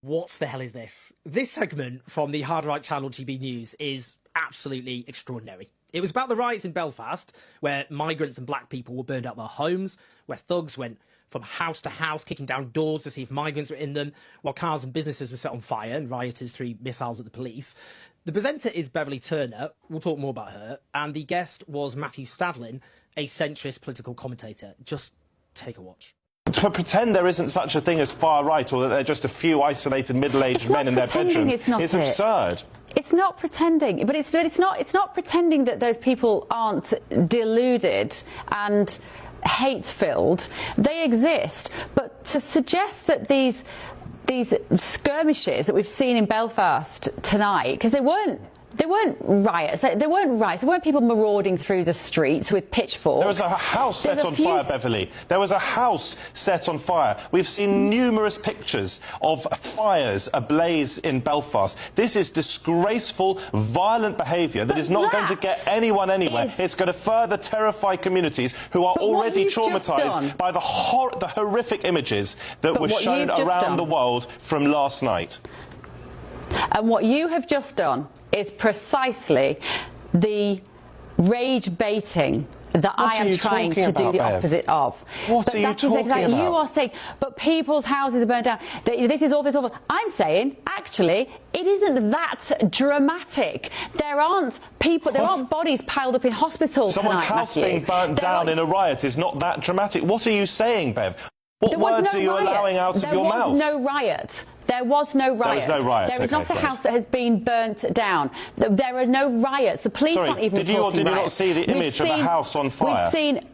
What the hell is this? This segment from the hard right channel GB News is absolutely extraordinary. It was about the riots in Belfast, where migrants and black people were burned out their homes, where thugs went from house to house, kicking down doors to see if migrants were in them, while cars and businesses were set on fire and rioters threw missiles at the police. The presenter is Beverly Turner. We'll talk more about her. And the guest was Matthew Stadlin, a centrist political commentator. Just take a watch. To pretend there isn't such a thing as far right, or that they're just a few isolated middle-aged men in their bedrooms, is absurd. It's not pretending, but it's not pretending that those people aren't deluded and hate-filled. They exist, but to suggest that these skirmishes that we've seen in Belfast tonight, because they weren't riots. They weren't riots. There weren't people marauding through the streets with pitchforks. There was a house set on fire, Beverly. There was a house set on fire. We've seen numerous pictures of fires ablaze in Belfast. This is disgraceful, violent behaviour that is not going to get anyone anywhere. It's going to further terrify communities who are already traumatised by the horrific images that were shown around the world from last night. And what you have just done is precisely the rage baiting that I am trying to do the opposite of. What are you talking about? You are saying, but people's houses are burned down. This is awful. I'm saying, actually, it isn't that dramatic. There aren't people, there aren't bodies piled up in hospital tonight, Someone's house being burnt down in a riot is not that dramatic. What are you saying, Bev? What words are you allowing out of your mouth? There was no riot. There was no riot. There was no riot. There is not a house that has been burnt down. There are no riots. The police aren't even reporting riots. Did you not see the image of a house on fire? We've seen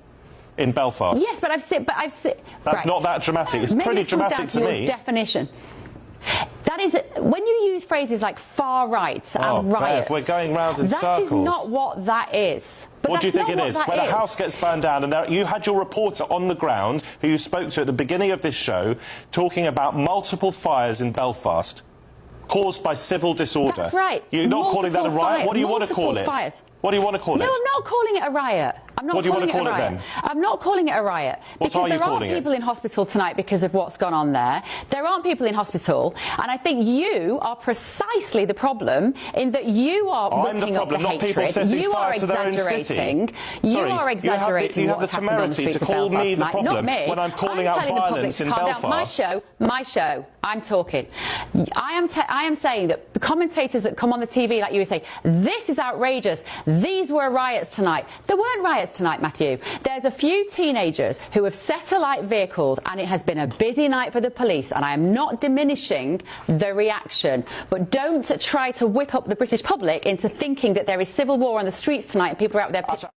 in Belfast. Yes, but I've seen. That's not that dramatic. It's pretty dramatic to me. Definition. That is, when you use phrases like far right and riots, Bev, we're going round in circles. That is not what that is. But what do you think it is? When a house gets burned down, and you had your reporter on the ground, who you spoke to at the beginning of this show, talking about multiple fires in Belfast caused by civil disorder. That's right. You're not calling that a riot? What do you want to call it? What do you want to call it? No, I'm not calling it a riot. I'm not what do you want to call it then? I'm not calling it a riot. What are you calling it? Because there aren't people in hospital tonight because of what's gone on there. There aren't people in hospital, and I think you are precisely the problem in that you are whipping up the hatred. You are exaggerating. You are exaggerating what's happened on the streets of Belfast tonight. Not me. When I'm calling out violence in Belfast. My show. I'm talking. I am saying that the commentators that come on the TV like you say, this is outrageous. These were riots tonight. There weren't riots tonight, Matthew. There's a few teenagers who have set alight vehicles, and it has been a busy night for the police, and I am not diminishing the reaction. But don't try to whip up the British public into thinking that there is civil war on the streets tonight and people are out there